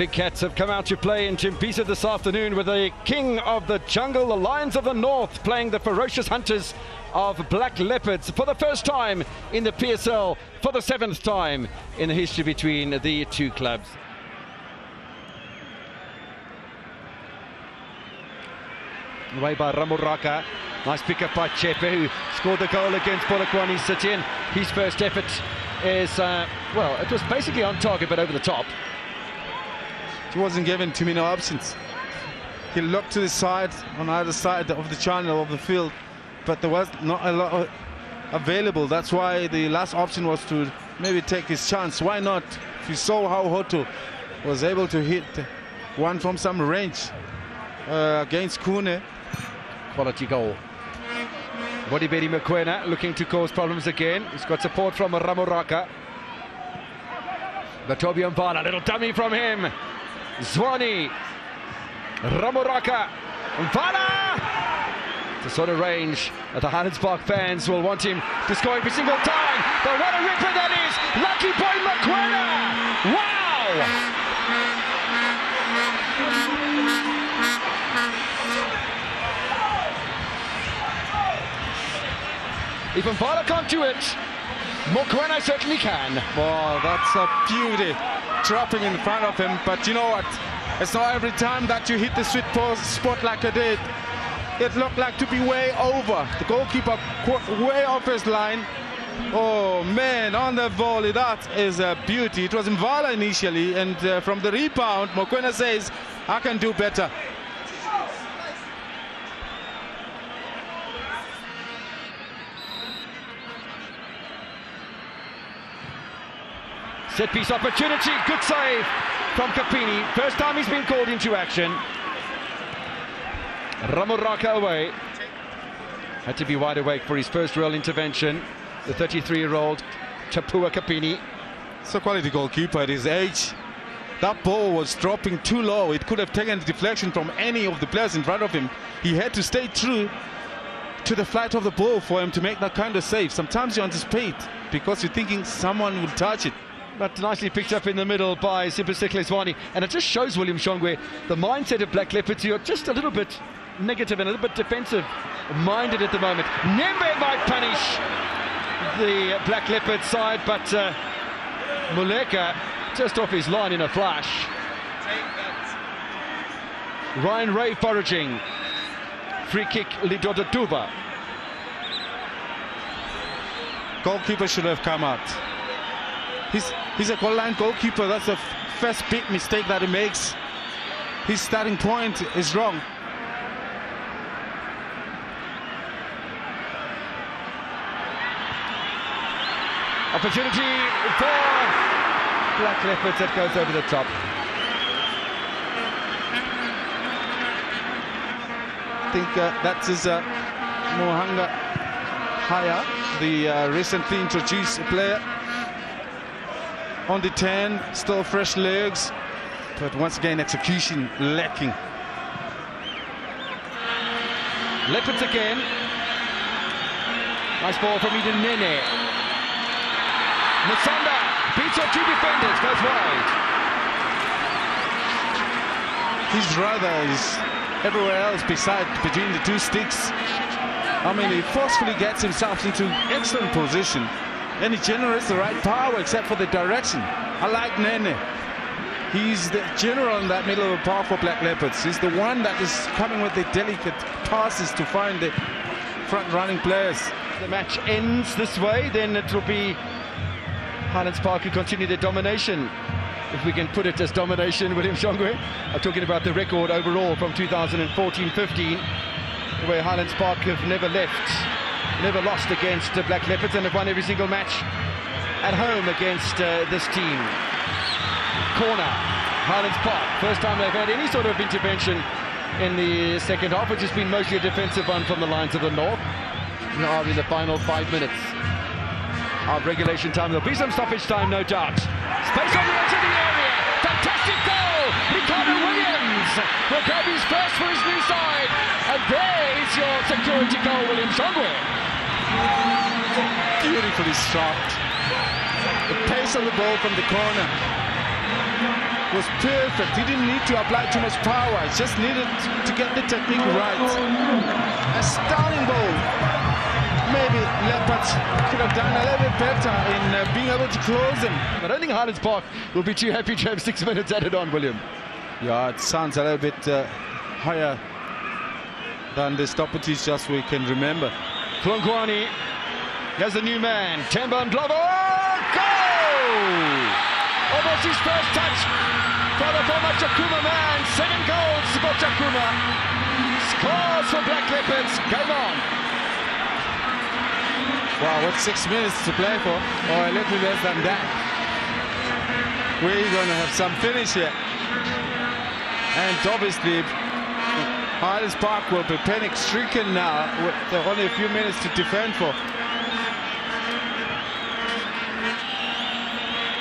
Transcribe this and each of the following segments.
Big Cats have come out to play in Chimbisa this afternoon with the king of the jungle, the Lions of the North, playing the ferocious hunters of Black Leopards for the first time in the PSL, for the 7th time in the history between the two clubs. Away by Ramoraka. Nice pick up by Chepe, who scored the goal against Polokwane City. And his first effort is, well, it was basically on target but over the top. He wasn't given too many options. He looked to the side, on either side of the channel of the field, but there was not a lot available. That's why the last option was to maybe take his chance. Why not? If you saw how Hoto was able to hit one from some range against Kune. Quality goal. Bodibedi Mokoena looking to cause problems again. He's got support from Ramoraka. Latobia Mvala, little dummy from him. Zwani, Ramoraka, Mvala! The sort of range that the Highlands Park fans will want him to score every single time. But what a ripper that is! Lucky boy Mokoena! Wow! If Mvala can't do it, Mokoena certainly can. Wow, that's a beauty. Dropping in front of him, but you know what? It's not every time that you hit the sweet spot like I did. It looked like to be way over. The goalkeeper way off his line. Oh man, on the volley, that is a beauty. It was Mvala initially, and from the rebound, Mokoena says, I can do better. Set piece opportunity, good save from Kapini. First time he's been called into action. Ramoraka away. Had to be wide awake for his first real intervention. The 33-year-old Tapua Kapini. It's a quality goalkeeper at his age. That ball was dropping too low. It could have taken the deflection from any of the players in front of him. He had to stay true to the flight of the ball for him to make that kind of save. Sometimes you anticipate because you're thinking someone will touch it. But nicely picked up in the middle by SuperSport Zwani, and it just shows William Shongwe the mindset of Black Leopards, who are just a little bit negative and a little bit defensive minded at the moment. Nembe might punish the Black Leopards side, but Muleka just off his line in a flash. Ryan Ray foraging. Free kick, Lidodo Tuba. Goalkeeper should have come out. He's a goal line goalkeeper. That's the first big mistake that he makes. His starting point is wrong. Opportunity for Black Leopards that goes over the top. I think that is Mohanga Haya, the recently introduced player. On the 10, still fresh legs, but once again execution lacking. Leopards again. Nice ball from Eden Nene. Musonda beats up two defenders, goes wide. His brother is everywhere else between the two sticks. I mean, he forcefully gets himself into excellent position. And he generates the right power except for the direction. I like Nene. He's the general in that middle of the park for Black Leopards. He's the one that is coming with the delicate passes to find the front-running players. The match ends this way, then it will be Highlands Park who continue their domination. If we can put it as domination, William Shongwe. I'm talking about the record overall from 2014-15, where Highlands Park have never lost against the Black Leopards and have won every single match at home against this team. Corner, Highlands Park. First time they've had any sort of intervention in the second half, which has been mostly a defensive one from the Lions of the North. Now in the final 5 minutes of regulation time. There'll be some stoppage time, no doubt. Space on the edge of the area. Fantastic goal! Ricardo Williams will grab his first for his new side. And there is your security goal, William Shongwe. Beautifully shot. The pace of the ball from the corner. was perfect. He didn't need to apply too much power. He just needed to get the technique right. Astounding goal. Maybe Leopards could have done a little bit better in being able to close him. I don't think Highlands Park will be too happy to have 6 minutes added on, William. Yeah, it sounds a little bit higher than the stoppages just we can remember. Klonkwani has a new man. Temba and Glover. Goal! Almost his first touch for the former Chakuma man. Second goal for Chakuma. Scores for Black Leopards. Game on. Wow, what 6 minutes to play for, or a little less than that. We're going to have some finish here. And obviously, Highlands Park will be panic-stricken now with only a few minutes to defend for.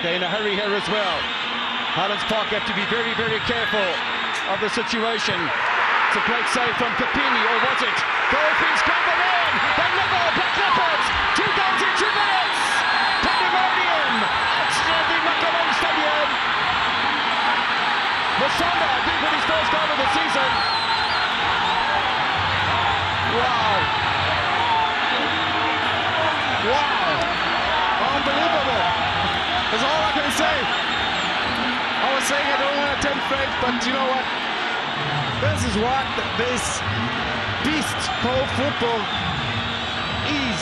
They're in a hurry here as well. Highlands Park have to be very, very careful of the situation. It's a great save from Papini, or was it? Goldfish come in. They level. Black Leopards. 2 goals in 2 minutes. Pandemonium at the Makhulong Stadium. Musonda, I think, with his first goal of the season. Wow. Wow. Unbelievable. That's all I can say. I was saying I don't want to tempt fate, but you know what? This is what this beast called football is.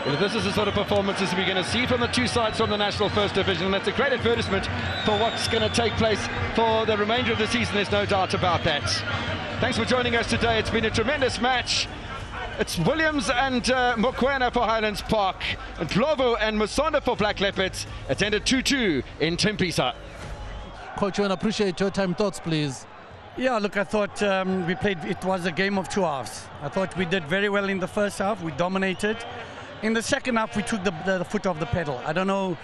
Well, this is the sort of performances we're going to see from the two sides from the National First Division, and that's a great advertisement for what's going to take place for the remainder of the season. There's no doubt about that. Thanks for joining us today. It's been a tremendous match. It's Williams and Mokoena for Highlands Park, and Glovo and Musonda for Black Leopards. It's ended 2-2 in Tembisa. Coach, I appreciate your time. Thoughts, please. Yeah, look, I thought we played, it was a game of 2 halves. I thought we did very well in the first half. We dominated. In the second half, we took the foot off the pedal. I don't know,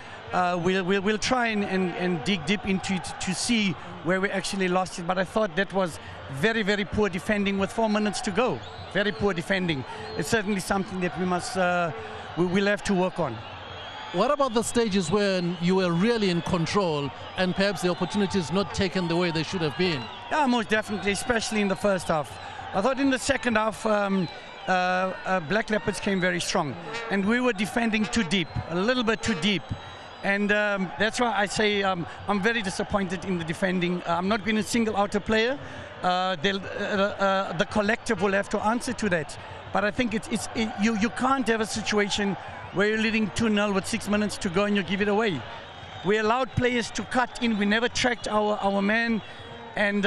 we'll try and dig deep into it to see where we actually lost it, but I thought that was very, very poor defending with 4 minutes to go. Very poor defending. It's certainly something that we'll have to work on. What about the stages when you were really in control and perhaps the opportunities not taken the way they should have been? Yeah, most definitely, especially in the first half. I thought in the second half, Black Leopards came very strong, and we were defending too deep, a little bit too deep. And that's why I say I'm very disappointed in the defending. I'm not going to single out a player. The collective will have to answer to that. But I think you can't have a situation where you're leading 2-0 with 6 minutes to go and you give it away. We allowed players to cut in. We never tracked our man, and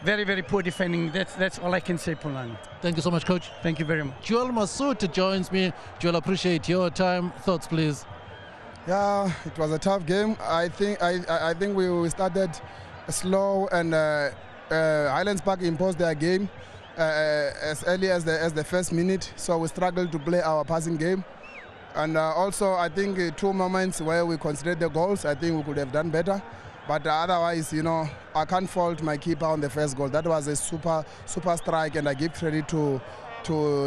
very, very poor defending. That's all I can say, Pulani. Thank you so much, Coach. Thank you very much. Joel Masut joins me. Joel, appreciate your time. Thoughts, please. Yeah, it was a tough game. I think we started slow, and Highlands Park imposed their game as early as the first minute, so we struggled to play our passing game. And also, I think 2 moments where we considered the goals, I think we could have done better. But otherwise, you know, I can't fault my keeper on the first goal. That was a super strike, and I give credit to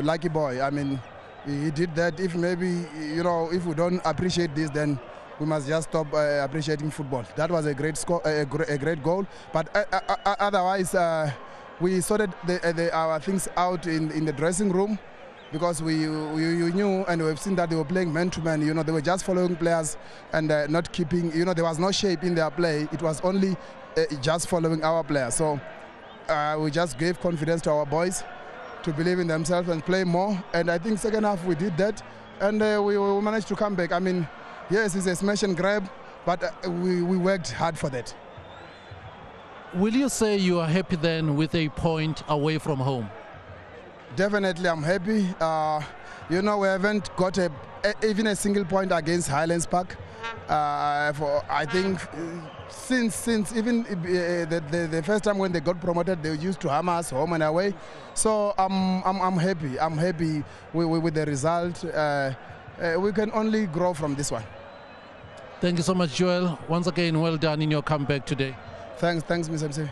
Lucky Boy. I mean, he did that. If maybe, you know, if we don't appreciate this, then we must just stop appreciating football. That was a great score, a great goal. But otherwise, we sorted our things out in the dressing room, because we knew, and we've seen that they were playing man-to-man. You know, they were just following players and not keeping, you know, there was no shape in their play. It was only just following our players. So we just gave confidence to our boys to believe in themselves and play more. And I think second half we did that, and we managed to come back. I mean, yes, it's a smash and grab, but we worked hard for that. Will you say you are happy then with a point away from home? Definitely, I'm happy. You know, we haven't got even a single point against Highlands Park. I think since even the first time when they got promoted, they used to hammer us home and away. So I'm happy. I'm happy with the result. We can only grow from this one. Thank you so much, Joel. Once again, well done in your comeback today. Thanks, Mr. MC.